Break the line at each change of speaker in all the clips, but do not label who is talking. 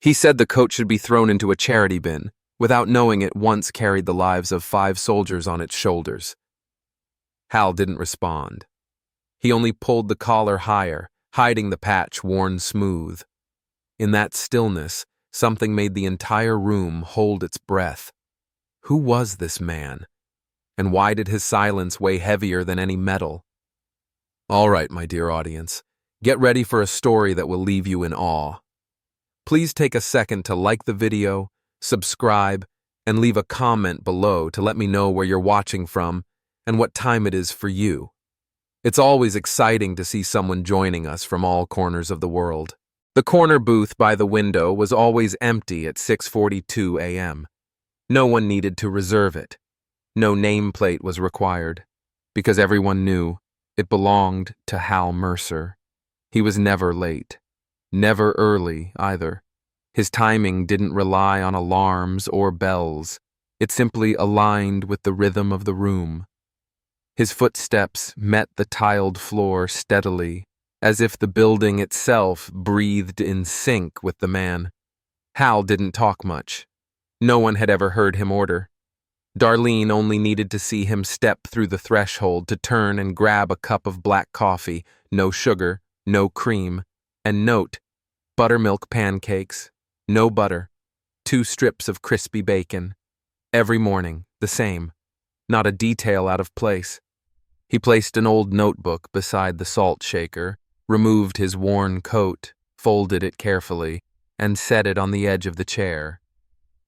He said the coat should be thrown into a charity bin, without knowing it once carried the lives of 5 soldiers on its shoulders. Hal didn't respond. He only pulled the collar higher, hiding the patch worn smooth. In that stillness, something made the entire room hold its breath. Who was this man? And why did his silence weigh heavier than any metal? All right, my dear audience, get ready for a story that will leave you in awe. Please take a second to like the video, subscribe, and leave a comment below to let me know where you're watching from and what time it is for you. It's always exciting to see someone joining us from all corners of the world. The corner booth by the window was always empty at 6:42 a.m. No one needed to reserve it. No nameplate was required, because everyone knew it belonged to Hal Mercer. He was never late, never early either. His timing didn't rely on alarms or bells. It simply aligned with the rhythm of the room. His footsteps met the tiled floor steadily, as if the building itself breathed in sync with the man. Hal didn't talk much. No one had ever heard him order. Darlene only needed to see him step through the threshold to turn and grab a cup of black coffee, no sugar, no cream, and note, buttermilk pancakes, no butter, 2 strips of crispy bacon. Every morning, the same. Not a detail out of place. He placed an old notebook beside the salt shaker, removed his worn coat, folded it carefully, and set it on the edge of the chair.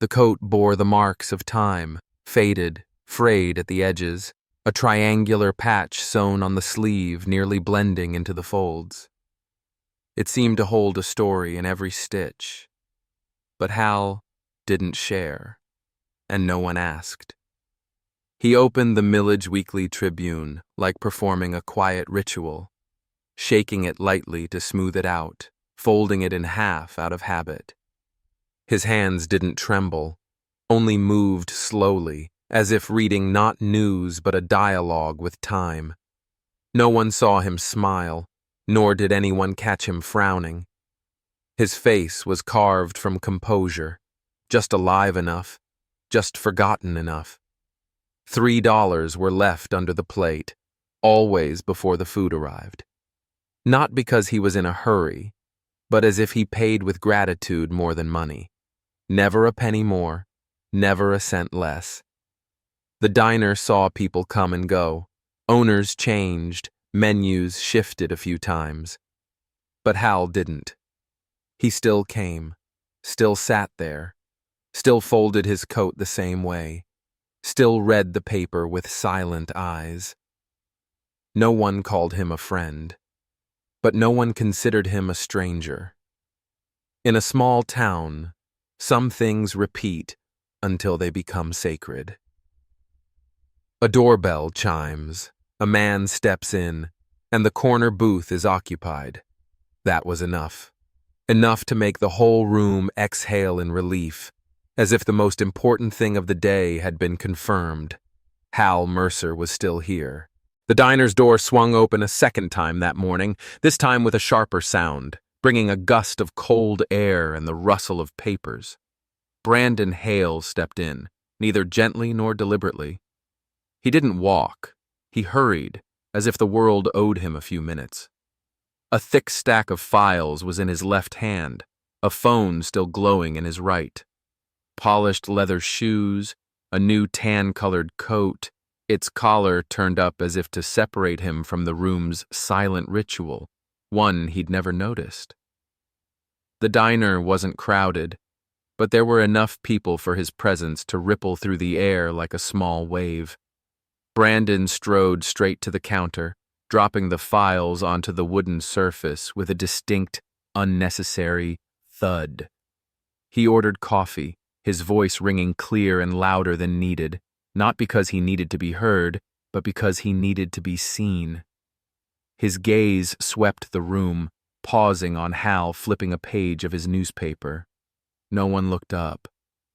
The coat bore the marks of time, faded, frayed at the edges, a triangular patch sewn on the sleeve nearly blending into the folds. It seemed to hold a story in every stitch. But Hal didn't share, and no one asked. He opened the Millage Weekly Tribune like performing a quiet ritual, shaking it lightly to smooth it out, folding it in half out of habit. His hands didn't tremble, only moved slowly, as if reading not news but a dialogue with time. No one saw him smile, nor did anyone catch him frowning. His face was carved from composure, just alive enough, just forgotten enough. $3 were left under the plate, always before the food arrived. Not because he was in a hurry, but as if he paid with gratitude more than money. Never a penny more, never a cent less. The diner saw people come and go. Owners changed, menus shifted a few times. But Hal didn't. He still came, still sat there, still folded his coat the same way, still read the paper with silent eyes. No one called him a friend, but no one considered him a stranger. In a small town, some things repeat until they become sacred. A doorbell chimes, a man steps in, and the corner booth is occupied. That was enough. Enough to make the whole room exhale in relief, as if the most important thing of the day had been confirmed. Hal Mercer was still here. The diner's door swung open a second time that morning, this time with a sharper sound, bringing a gust of cold air and the rustle of papers. Brandon Hale stepped in, neither gently nor deliberately. He didn't walk. He hurried, as if the world owed him a few minutes. A thick stack of files was in his left hand, a phone still glowing in his right. Polished leather shoes, a new tan-colored coat, its collar turned up as if to separate him from the room's silent ritual, one he'd never noticed. The diner wasn't crowded, but there were enough people for his presence to ripple through the air like a small wave. Brandon strode straight to the counter, dropping the files onto the wooden surface with a distinct, unnecessary thud. He ordered coffee, his voice ringing clear and louder than needed, not because he needed to be heard, but because he needed to be seen. His gaze swept the room, pausing on Hal flipping a page of his newspaper. No one looked up.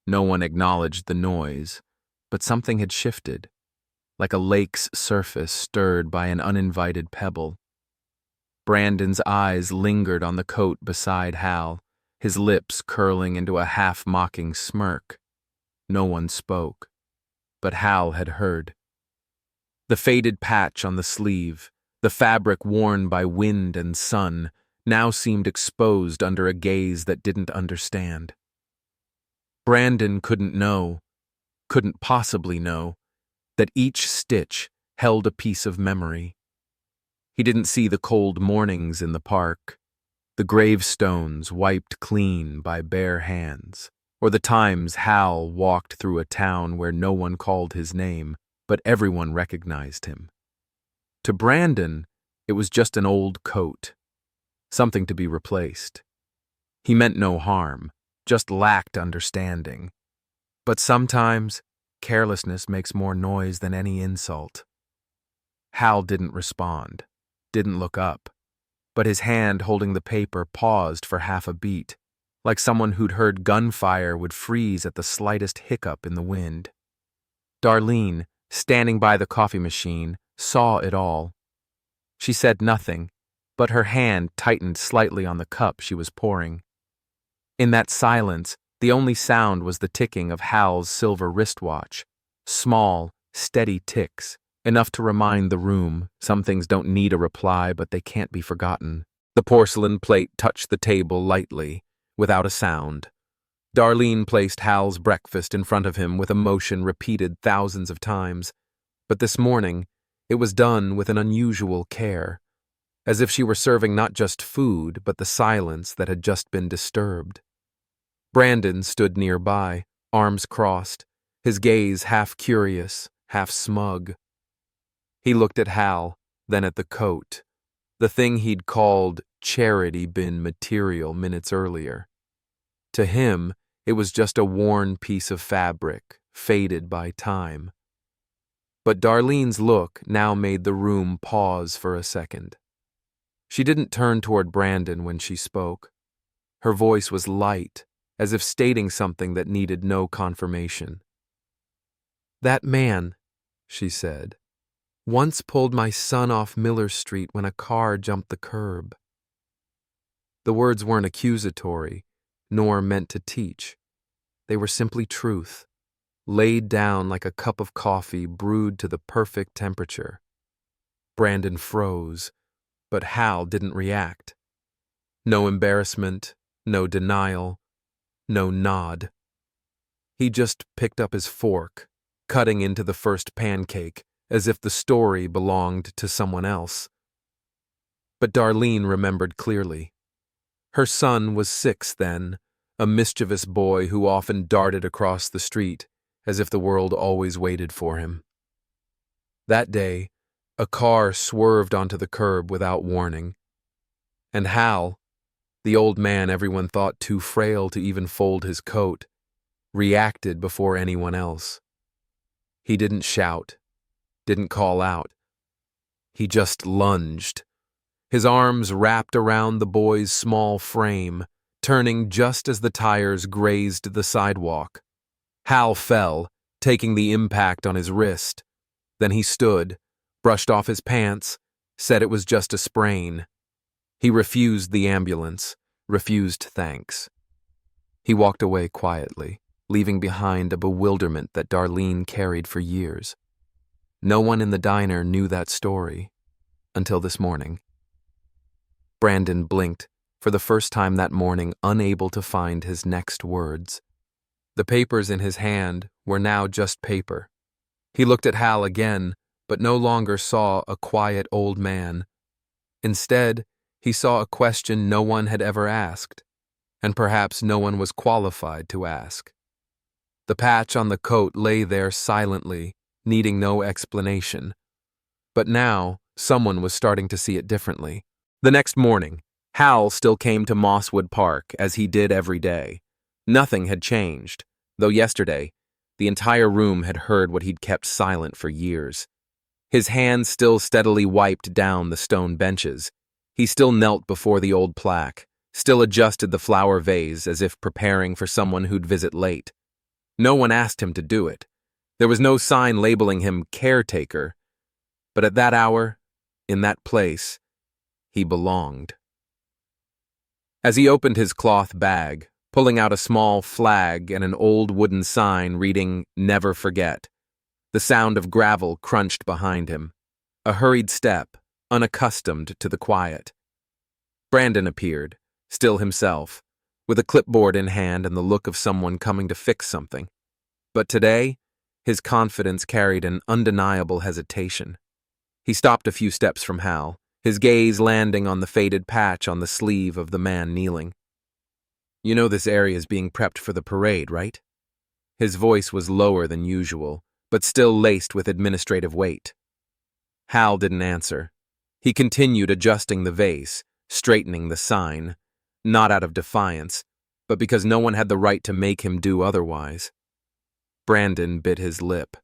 No one acknowledged the noise, but something had shifted, like a lake's surface stirred by an uninvited pebble. Brandon's eyes lingered on the coat beside Hal, his lips curling into a half-mocking smirk. No one spoke, but Hal had heard. The faded patch on the sleeve, the fabric worn by wind and sun, now seemed exposed under a gaze that didn't understand. Brandon couldn't possibly know, that each stitch held a piece of memory. He didn't see the cold mornings in the park, the gravestones wiped clean by bare hands, or the times Hal walked through a town where no one called his name, but everyone recognized him. To Brandon, it was just an old coat, something to be replaced. He meant no harm, just lacked understanding. But sometimes, carelessness makes more noise than any insult. Hal didn't respond, didn't look up, but his hand holding the paper paused for half a beat, like someone who'd heard gunfire would freeze at the slightest hiccup in the wind. Darlene, standing by the coffee machine, saw it all. She said nothing, but her hand tightened slightly on the cup she was pouring. In that silence, the only sound was the ticking of Hal's silver wristwatch. Small, steady ticks, enough to remind the room some things don't need a reply, but they can't be forgotten. The porcelain plate touched the table lightly, without a sound. Darlene placed Hal's breakfast in front of him with a motion repeated thousands of times, but this morning it was done with an unusual care, as if she were serving not just food, but the silence that had just been disturbed. Brandon stood nearby, arms crossed, his gaze half curious, half smug. He looked at Hal, then at the coat, the thing he'd called charity bin material minutes earlier. To him, it was just a worn piece of fabric, faded by time. But Darlene's look now made the room pause for a second. She didn't turn toward Brandon when she spoke. Her voice was light, as if stating something that needed no confirmation. "That man," she said, "once pulled my son off Miller Street when a car jumped the curb." The words weren't accusatory, nor meant to teach. They were simply truth, laid down like a cup of coffee brewed to the perfect temperature. Brandon froze, but Hal didn't react. No embarrassment, no denial, no nod. He just picked up his fork, cutting into the first pancake, as if the story belonged to someone else. But Darlene remembered clearly. Her son was 6 then, a mischievous boy who often darted across the street, as if the world always waited for him. That day, a car swerved onto the curb without warning, and Hal, the old man everyone thought too frail to even fold his coat, reacted before anyone else. He didn't shout, didn't call out. He just lunged, his arms wrapped around the boy's small frame, turning just as the tires grazed the sidewalk. Hal fell, taking the impact on his wrist. Then he stood, brushed off his pants, said it was just a sprain. He refused the ambulance, refused thanks. He walked away quietly, leaving behind a bewilderment that Darlene carried for years. No one in the diner knew that story, until this morning. Brandon blinked, for the first time that morning unable to find his next words. The papers in his hand were now just paper. He looked at Hal again, but no longer saw a quiet old man. Instead, he saw a question no one had ever asked, and perhaps no one was qualified to ask. The patch on the coat lay there silently, needing no explanation. But now, someone was starting to see it differently. The next morning, Hal still came to Mosswood Park as he did every day. Nothing had changed, though yesterday, the entire room had heard what he'd kept silent for years. His hands still steadily wiped down the stone benches. He still knelt before the old plaque, still adjusted the flower vase as if preparing for someone who'd visit late. No one asked him to do it. There was no sign labeling him caretaker. But at that hour, in that place, he belonged. As he opened his cloth bag, pulling out a small flag and an old wooden sign reading "Never Forget," the sound of gravel crunched behind him. A hurried step, unaccustomed to the quiet. Brandon appeared, still himself, with a clipboard in hand and the look of someone coming to fix something. But today, his confidence carried an undeniable hesitation. He stopped a few steps from Hal, his gaze landing on the faded patch on the sleeve of the man kneeling. "You know this area is being prepped for the parade, right?" His voice was lower than usual, but still laced with administrative weight. Hal didn't answer. He continued adjusting the vase, straightening the sign, not out of defiance, but because no one had the right to make him do otherwise. Brandon bit his lip.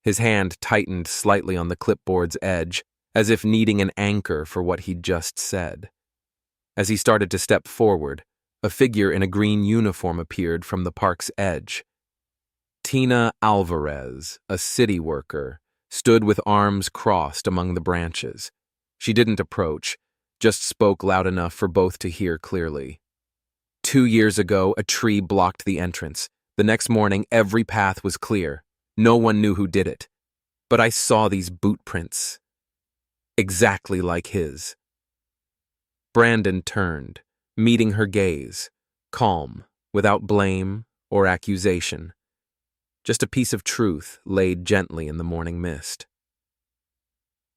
His hand tightened slightly on the clipboard's edge, as if needing an anchor for what he'd just said. As he started to step forward, a figure in a green uniform appeared from the park's edge. Tina Alvarez, a city worker, stood with arms crossed among the branches. She didn't approach, just spoke loud enough for both to hear clearly. 2 years ago, a tree blocked the entrance. The next morning, every path was clear. No one knew who did it. But I saw these boot prints. Exactly like his. Brandon turned, meeting her gaze, calm, without blame or accusation. Just a piece of truth laid gently in the morning mist.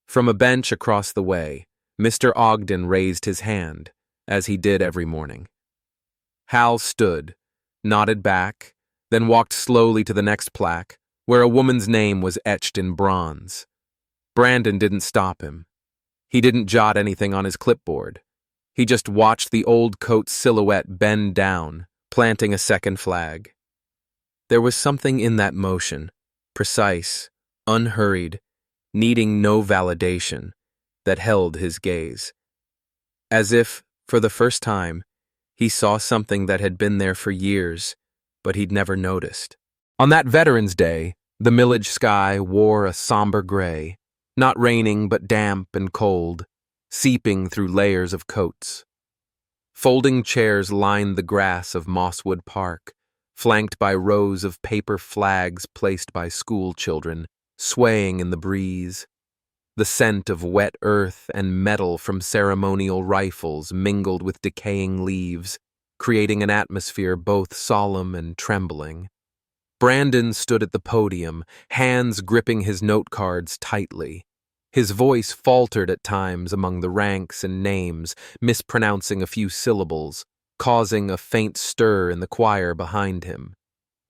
From a bench across the way, Mr. Ogden raised his hand, as he did every morning. Hal stood, nodded back, then walked slowly to the next plaque, where a woman's name was etched in bronze. Brandon didn't stop him. He didn't jot anything on his clipboard. He just watched the old coat's silhouette bend down, planting a second flag. There was something in that motion, precise, unhurried, needing no validation, that held his gaze. As if, for the first time, he saw something that had been there for years, but he'd never noticed. On that Veterans Day, the millage sky wore a somber gray, not raining but damp and cold, seeping through layers of coats. Folding chairs lined the grass of Mosswood Park, flanked by rows of paper flags placed by school children, swaying in the breeze. The scent of wet earth and metal from ceremonial rifles mingled with decaying leaves, creating an atmosphere both solemn and trembling. Brandon stood at the podium, hands gripping his note cards tightly. His voice faltered at times among the ranks and names, mispronouncing a few syllables, causing a faint stir in the choir behind him.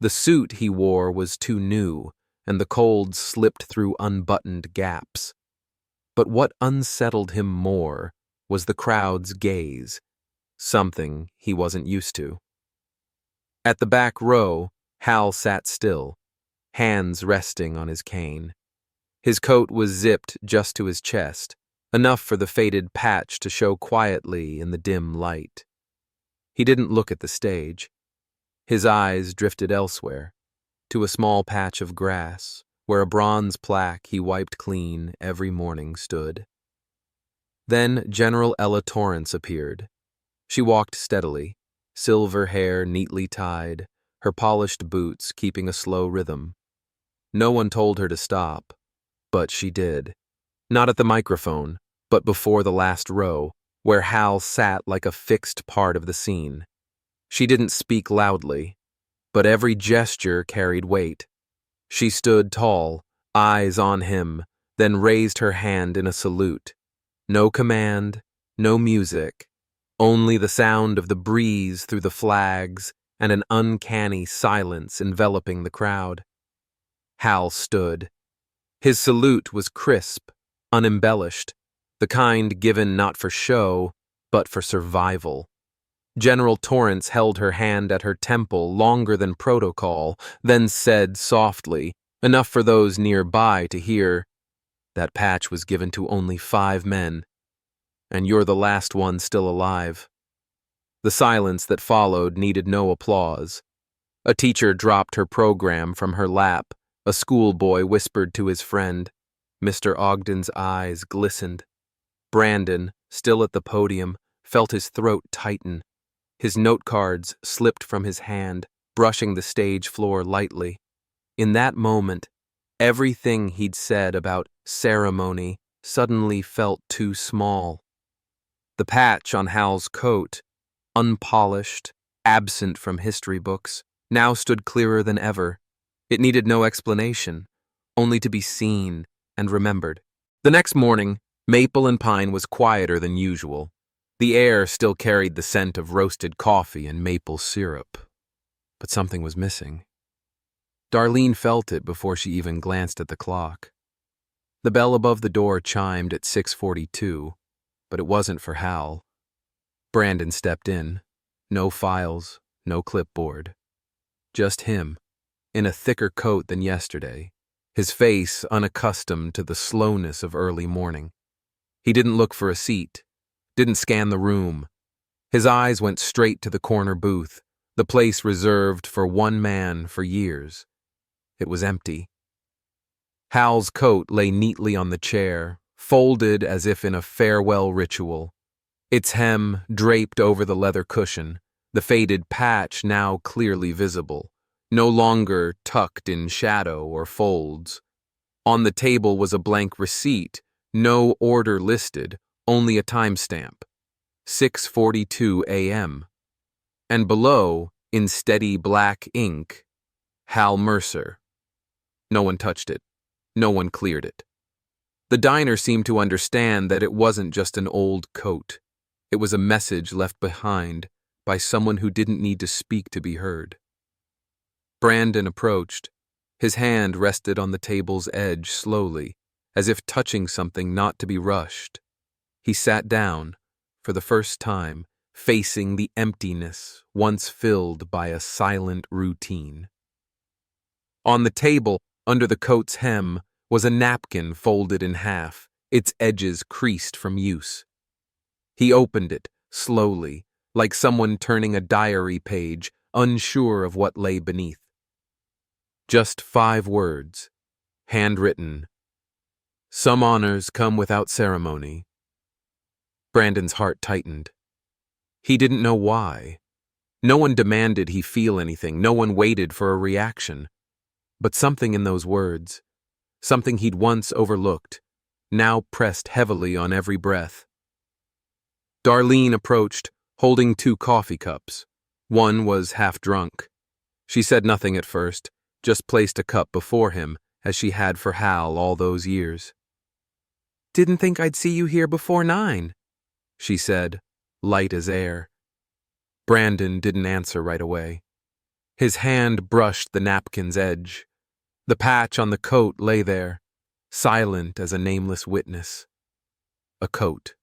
The suit he wore was too new, and the cold slipped through unbuttoned gaps. But what unsettled him more was the crowd's gaze, something he wasn't used to. At the back row, Hal sat still, hands resting on his cane. His coat was zipped just to his chest, enough for the faded patch to show quietly in the dim light. He didn't look at the stage. His eyes drifted elsewhere, to a small patch of grass, where a bronze plaque he wiped clean every morning stood. Then General Ella Torrance appeared. She walked steadily, silver hair neatly tied, her polished boots keeping a slow rhythm. No one told her to stop, but she did. Not at the microphone, but before the last row, where Hal sat like a fixed part of the scene. She didn't speak loudly, but every gesture carried weight. She stood tall, eyes on him, then raised her hand in a salute. No command, no music, only the sound of the breeze through the flags and an uncanny silence enveloping the crowd. Hal stood. His salute was crisp, unembellished, the kind given not for show, but for survival. General Torrance held her hand at her temple longer than protocol, then said softly, enough for those nearby to hear, "That patch was given to only 5 men, and you're the last one still alive." The silence that followed needed no applause. A teacher dropped her program from her lap. A schoolboy whispered to his friend. Mr. Ogden's eyes glistened. Brandon, still at the podium, felt his throat tighten. His note cards slipped from his hand, brushing the stage floor lightly. In that moment, everything he'd said about ceremony suddenly felt too small. The patch on Hal's coat, unpolished, absent from history books, now stood clearer than ever. It needed no explanation, only to be seen and remembered. The next morning, Maple and Pine was quieter than usual. The air still carried the scent of roasted coffee and maple syrup. But something was missing. Darlene felt it before she even glanced at the clock. The bell above the door chimed at 6:42, but it wasn't for Hal. Brandon stepped in. No files, no clipboard. Just him, in a thicker coat than yesterday, his face unaccustomed to the slowness of early morning. He didn't look for a seat, didn't scan the room. His eyes went straight to the corner booth, the place reserved for one man for years. It was empty. Hal's coat lay neatly on the chair, folded as if in a farewell ritual. Its hem draped over the leather cushion, the faded patch now clearly visible, no longer tucked in shadow or folds. On the table was a blank receipt, no order listed, only a timestamp, 6:42 a.m. And below, in steady black ink, Hal Mercer. No one touched it. No one cleared it. The diner seemed to understand that it wasn't just an old coat. It was a message left behind by someone who didn't need to speak to be heard. Brandon approached. His hand rested on the table's edge slowly, as if touching something not to be rushed. He sat down, for the first time, facing the emptiness once filled by a silent routine. On the table, under the coat's hem, was a napkin folded in half, its edges creased from use. He opened it, slowly, like someone turning a diary page, unsure of what lay beneath. Just 5 words, handwritten. Some honors come without ceremony. Brandon's heart tightened. He didn't know why. No one demanded he feel anything, no one waited for a reaction. But something in those words, something he'd once overlooked, now pressed heavily on every breath. Darlene approached, holding 2 coffee cups. One was half drunk. She said nothing at first, just placed a cup before him, as she had for Hal all those years. "Didn't think I'd see you here before 9, she said, light as air. Brandon didn't answer right away. His hand brushed the napkin's edge. The patch on the coat lay there, silent as a nameless witness. A coat,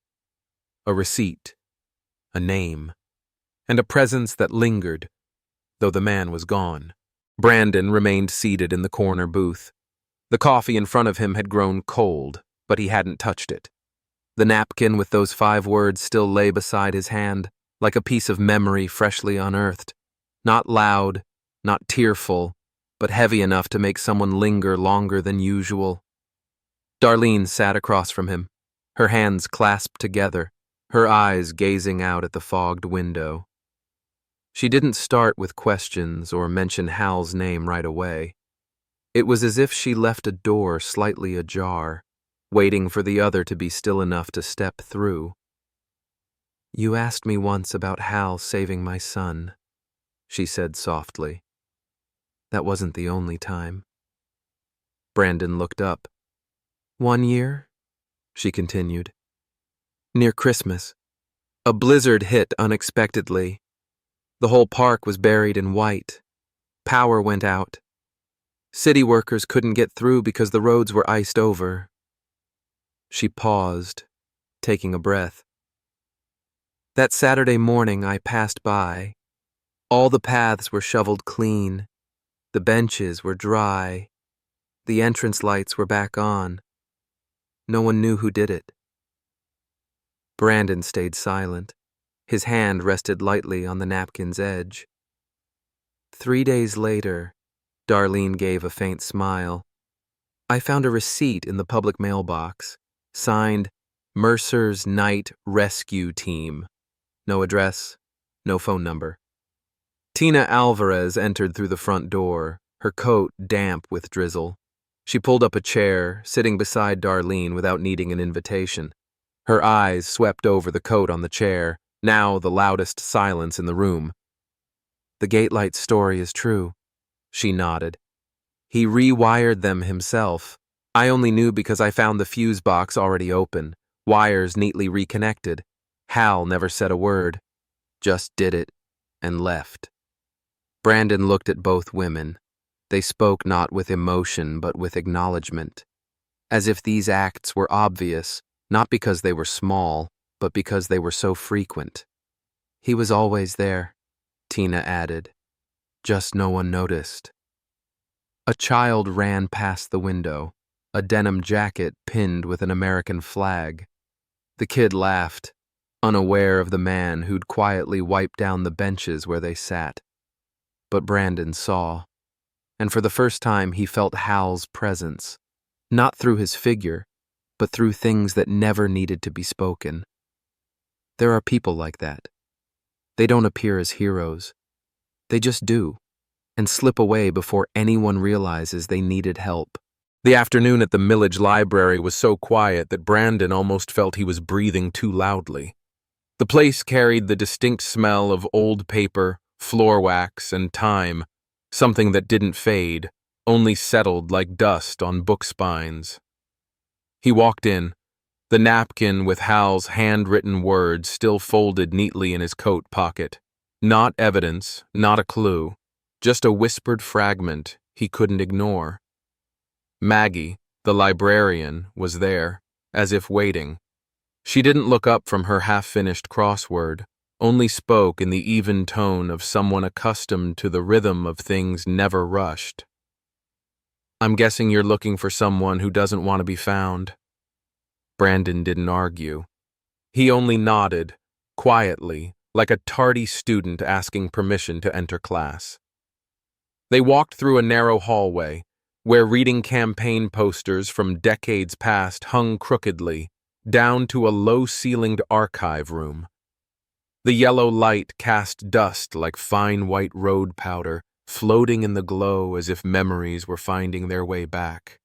a receipt, a name, and a presence that lingered, though the man was gone. Brandon remained seated in the corner booth. The coffee in front of him had grown cold, but he hadn't touched it. The napkin with those 5 words still lay beside his hand, like a piece of memory freshly unearthed. Not loud, not tearful, but heavy enough to make someone linger longer than usual. Darlene sat across from him, her hands clasped together, her eyes gazing out at the fogged window. She didn't start with questions or mention Hal's name right away. It was as if she left a door slightly ajar, waiting for the other to be still enough to step through. "You asked me once about Hal saving my son," she said softly. "That wasn't the only time." Brandon looked up. "1 year?" she continued. "Near Christmas. A blizzard hit unexpectedly. The whole park was buried in white. Power went out. City workers couldn't get through because the roads were iced over." She paused, taking a breath. "That Saturday morning I passed by. All the paths were shoveled clean. The benches were dry. The entrance lights were back on. No one knew who did it." Brandon stayed silent. His hand rested lightly on the napkin's edge. 3 days later, Darlene gave a faint smile. "I found a receipt in the public mailbox, signed Mercer's Night Rescue Team. No address, no phone number. Tina Alvarez entered through the front door, her coat damp with drizzle. She pulled up a chair, sitting beside Darlene without needing an invitation. Her eyes swept over the coat on the chair, now the loudest silence in the room. The Gatelight story is true, she nodded. He rewired them himself. I only knew because I found the fuse box already open, wires neatly reconnected. Hal never said a word, just did it and left. Brandon looked at both women. They spoke not with emotion but with acknowledgement, as if these acts were obvious, not because they were small, but because they were so frequent. He was always there, Tina added. Just no one noticed. A child ran past the window, a denim jacket pinned with an American flag. The kid laughed, unaware of the man who'd quietly wiped down the benches where they sat. But Brandon saw, and for the first time he felt Hal's presence, not through his figure, but through things that never needed to be spoken. There are people like that. They don't appear as heroes. They just do, and slip away before anyone realizes they needed help. The afternoon at the Millage Library was so quiet that Brandon almost felt he was breathing too loudly. The place carried the distinct smell of old paper, floor wax, and time, something that didn't fade, only settled like dust on book spines. He walked in, the napkin with Hal's handwritten words still folded neatly in his coat pocket. Not evidence, not a clue, just a whispered fragment he couldn't ignore. Maggie, the librarian, was there, as if waiting. She didn't look up from her half-finished crossword, only spoke in the even tone of someone accustomed to the rhythm of things never rushed. I'm guessing you're looking for someone who doesn't want to be found. Brandon didn't argue. He only nodded, quietly, like a tardy student asking permission to enter class. They walked through a narrow hallway, where reading campaign posters from decades past hung crookedly, down to a low-ceilinged archive room. The yellow light cast dust like fine white road powder, floating in the glow as if memories were finding their way back.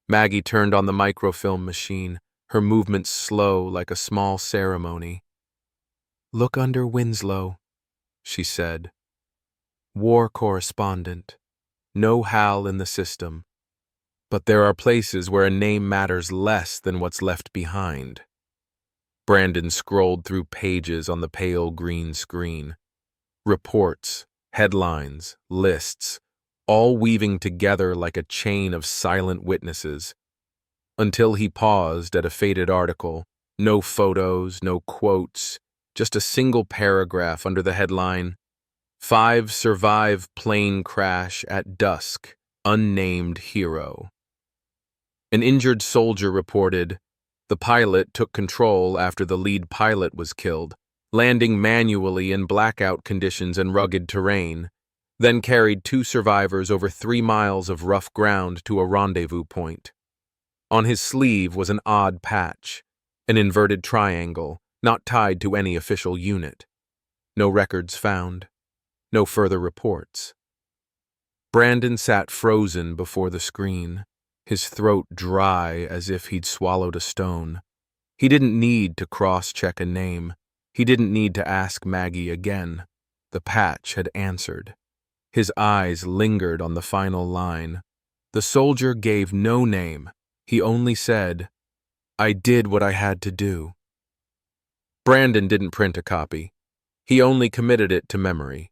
Maggie turned on the microfilm machine, her movements slow like a small ceremony. Look under Winslow, she said. War correspondent. No Hal in the system. But there are places where a name matters less than what's left behind. Brandon scrolled through pages on the pale green screen. Reports, headlines, lists, all weaving together like a chain of silent witnesses. Until he paused at a faded article, no photos, no quotes, just a single paragraph under the headline, 5 survive plane crash at dusk, unnamed hero. An injured soldier reported, the pilot took control after the lead pilot was killed, landing manually in blackout conditions and rugged terrain, then carried 2 survivors over 3 miles of rough ground to a rendezvous point. On his sleeve was an odd patch, an inverted triangle, not tied to any official unit. No records found. No further reports. Brandon sat frozen before the screen, his throat dry as if he'd swallowed a stone. He didn't need to cross-check a name. He didn't need to ask Maggie again. The patch had answered. His eyes lingered on the final line. The soldier gave no name. He only said, I did what I had to do. Brandon didn't print a copy. He only committed it to memory.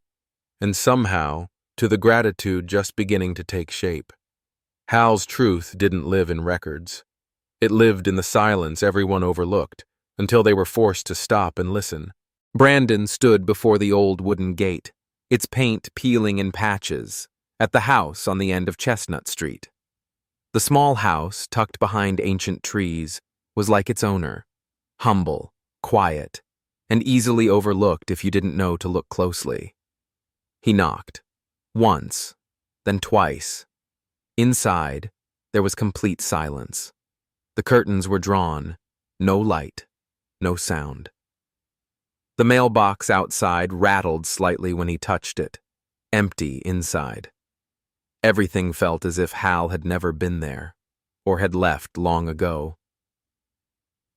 And somehow, to the gratitude just beginning to take shape. Hal's truth didn't live in records. It lived in the silence everyone overlooked, until they were forced to stop and listen. Brandon stood before the old wooden gate, its paint peeling in patches, at the house on the end of Chestnut Street. The small house, tucked behind ancient trees, was like its owner, humble, quiet, and easily overlooked if you didn't know to look closely. He knocked. Once, then twice. Inside, there was complete silence. The curtains were drawn, no light, no sound. The mailbox outside rattled slightly when he touched it, empty inside. Everything felt as if Hal had never been there, or had left long ago.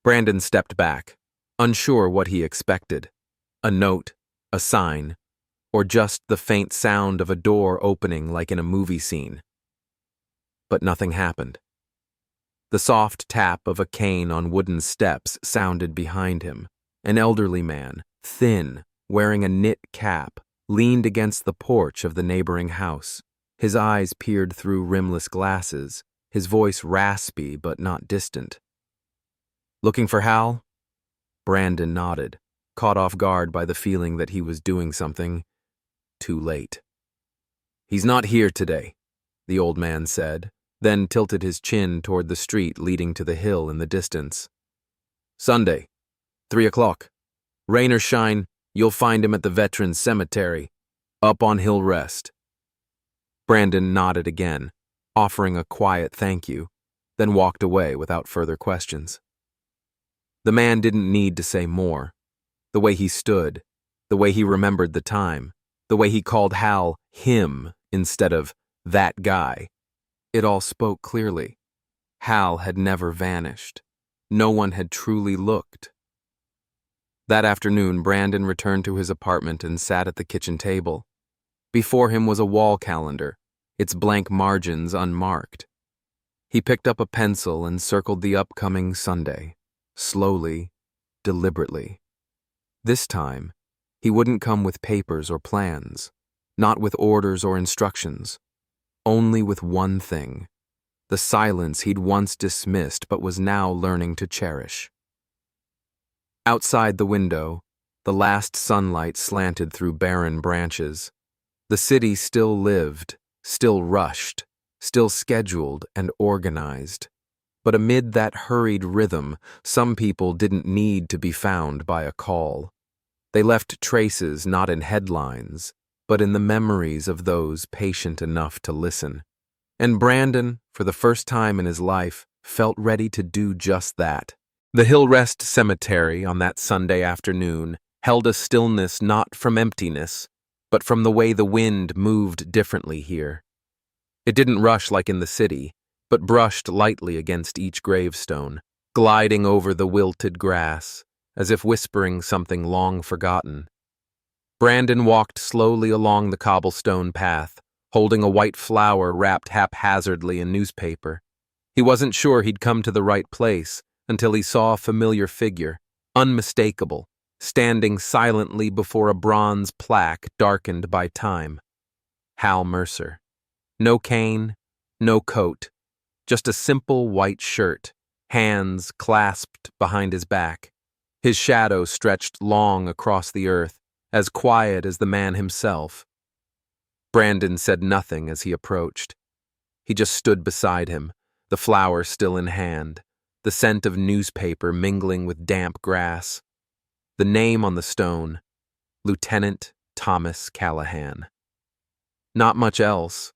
Brandon stepped back, unsure what he expected. A note, a sign, or just the faint sound of a door opening like in a movie scene. But nothing happened. The soft tap of a cane on wooden steps sounded behind him. An elderly man, thin, wearing a knit cap, leaned against the porch of the neighboring house. His eyes peered through rimless glasses, his voice raspy but not distant. "Looking for Hal?" Brandon nodded, caught off guard by the feeling that he was doing something too late. "He's not here today," the old man said, then tilted his chin toward the street leading to the hill in the distance. "Sunday, 3 o'clock. Rain or shine, you'll find him at the Veterans Cemetery, up on Hill Rest." Brandon nodded again, offering a quiet thank you, then walked away without further questions. The man didn't need to say more. The way he stood, the way he remembered the time, the way he called Hal him instead of that guy, it all spoke clearly. Hal had never vanished. No one had truly looked. That afternoon, Brandon returned to his apartment and sat at the kitchen table. Before him was a wall calendar, its blank margins unmarked. He picked up a pencil and circled the upcoming Sunday, slowly, deliberately. This time, he wouldn't come with papers or plans, not with orders or instructions, only with one thing, the silence he'd once dismissed but was now learning to cherish. Outside the window, the last sunlight slanted through barren branches. The city still lived, still rushed, still scheduled and organized. But amid that hurried rhythm, some people didn't need to be found by a call. They left traces not in headlines, but in the memories of those patient enough to listen. And Brandon, for the first time in his life, felt ready to do just that. The Hill Rest Cemetery on that Sunday afternoon held a stillness not from emptiness, but from the way the wind moved differently here. It didn't rush like in the city, but brushed lightly against each gravestone, gliding over the wilted grass, as if whispering something long forgotten. Brandon walked slowly along the cobblestone path, holding a white flower wrapped haphazardly in newspaper. He wasn't sure he'd come to the right place until he saw a familiar figure, unmistakable, standing silently before a bronze plaque darkened by time. Hal Mercer. No cane, no coat, just a simple white shirt, hands clasped behind his back. His shadow stretched long across the earth, as quiet as the man himself. Brandon said nothing as he approached. He just stood beside him, the flower still in hand, the scent of newspaper mingling with damp grass. The name on the stone, Lieutenant Thomas Callahan. Not much else,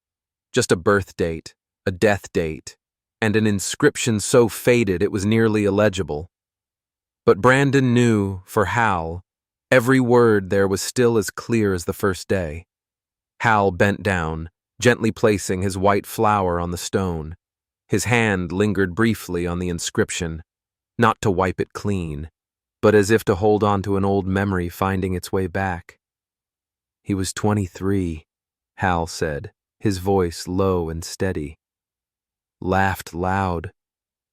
just a birth date, a death date, and an inscription so faded it was nearly illegible. But Brandon knew, for Hal, every word there was still as clear as the first day. Hal bent down, gently placing his white flower on the stone. His hand lingered briefly on the inscription, not to wipe it clean, but as if to hold on to an old memory finding its way back. "He was 23, Hal said, his voice low and steady. "Laughed loud,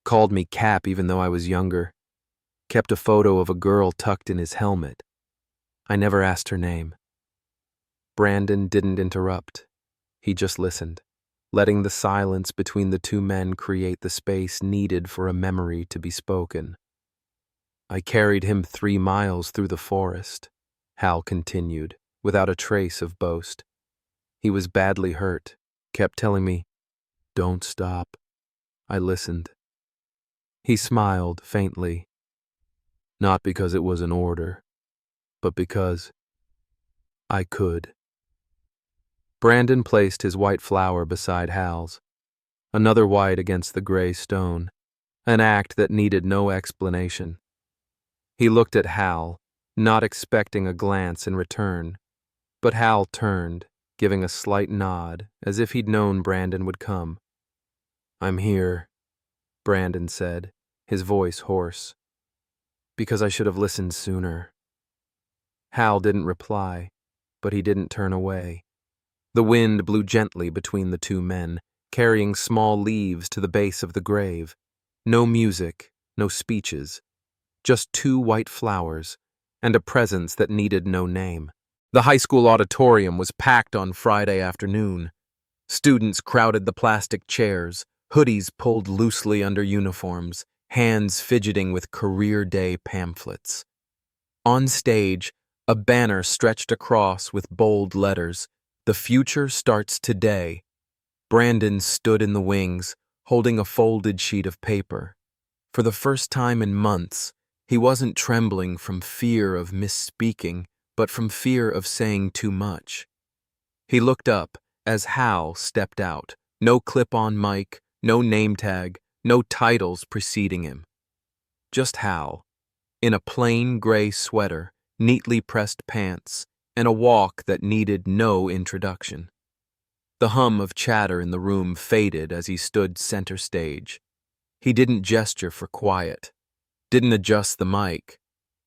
called me Cap even though I was younger. Kept a photo of a girl tucked in his helmet. I never asked her name." Brandon didn't interrupt. He just listened, letting the silence between the two men create the space needed for a memory to be spoken. "I carried him 3 miles through the forest," Hal continued, without a trace of boast. "He was badly hurt, kept telling me, 'Don't stop.' I listened." He smiled faintly. "Not because it was an order, but because I could." Brandon placed his white flower beside Hal's, another white against the gray stone, an act that needed no explanation. He looked at Hal, not expecting a glance in return. But Hal turned, giving a slight nod, as if he'd known Brandon would come. "I'm here," Brandon said, his voice hoarse. "Because I should have listened sooner." Hal didn't reply, but he didn't turn away. The wind blew gently between the two men, carrying small leaves to the base of the grave. No music, no speeches, just two white flowers, and a presence that needed no name. The high school auditorium was packed on Friday afternoon. Students crowded the plastic chairs, hoodies pulled loosely under uniforms, hands fidgeting with career day pamphlets. On stage, a banner stretched across with bold letters, "The future starts today." Brandon stood in the wings, holding a folded sheet of paper. For the first time in months, he wasn't trembling from fear of misspeaking, but from fear of saying too much. He looked up as Hal stepped out. No clip-on mic, no name tag, no titles preceding him. Just Hal, in a plain gray sweater, neatly pressed pants, and a walk that needed no introduction. The hum of chatter in the room faded as he stood center stage. He didn't gesture for quiet, didn't adjust the mic.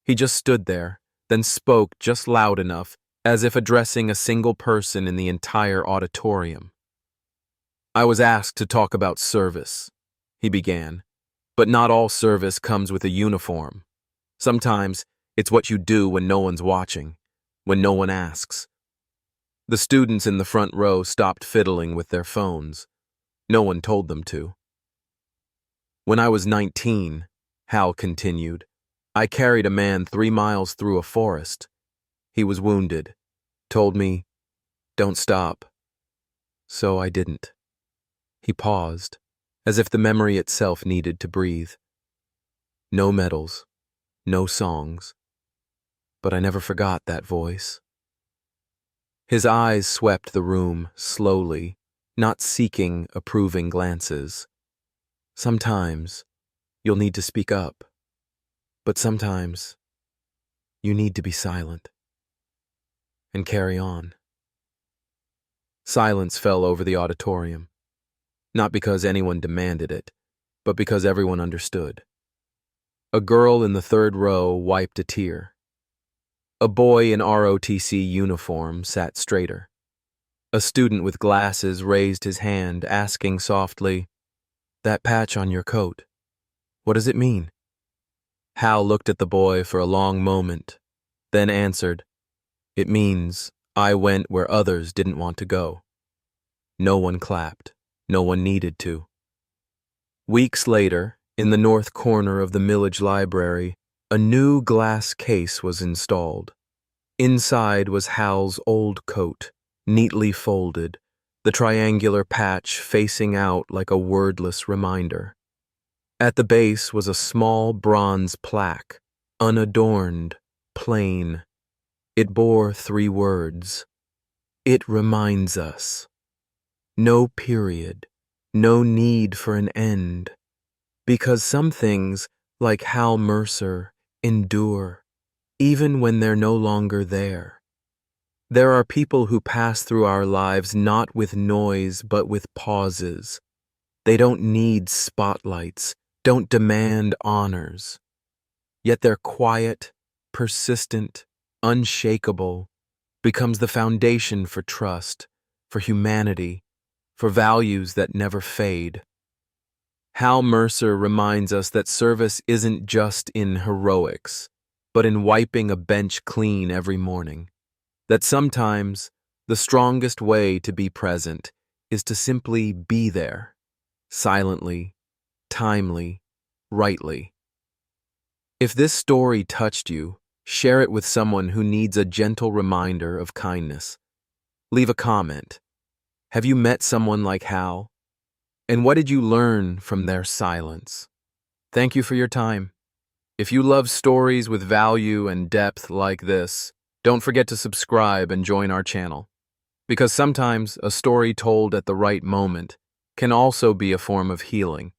He just stood there, then spoke just loud enough, as if addressing a single person in the entire auditorium. "I was asked to talk about service," he began, "but not all service comes with a uniform. Sometimes it's what you do when no one's watching, when no one asks." The students in the front row stopped fiddling with their phones. No one told them to. "When I was 19, Hal continued, I carried a man 3 miles through a forest. He was wounded. Told me, 'Don't stop.' So I didn't." He paused, as if the memory itself needed to breathe. "No medals, no songs. But I never forgot that voice." His eyes swept the room slowly, not seeking approving glances. "Sometimes you'll need to speak up, but sometimes you need to be silent and carry on." Silence fell over the auditorium, not because anyone demanded it, but because everyone understood. A girl in the third row wiped a tear. A boy in ROTC uniform sat straighter. A student with glasses raised his hand, asking softly, "That patch on your coat, what does it mean?" Hal looked at the boy for a long moment, then answered, "It means I went where others didn't want to go." No one clapped. No one needed to. Weeks later, in the north corner of the Millage Library, a new glass case was installed. Inside was Hal's old coat, neatly folded, the triangular patch facing out like a wordless reminder. At the base was a small bronze plaque, unadorned, plain. It bore 3 words. "It reminds us." No period, no need for an end. Because some things, like Hal Mercer, endure, even when they're no longer there. There are people who pass through our lives not with noise but with pauses. They don't need spotlights, don't demand honors. Yet their quiet, persistent, unshakable becomes the foundation for trust, for humanity, for values that never fade. Hal Mercer reminds us that service isn't just in heroics, but in wiping a bench clean every morning. That sometimes the strongest way to be present is to simply be there, silently, timely, rightly. If this story touched you, share it with someone who needs a gentle reminder of kindness. Leave a comment. Have you met someone like Hal? And what did you learn from their silence? Thank you for your time. If you love stories with value and depth like this, don't forget to subscribe and join our channel. Because sometimes a story told at the right moment can also be a form of healing.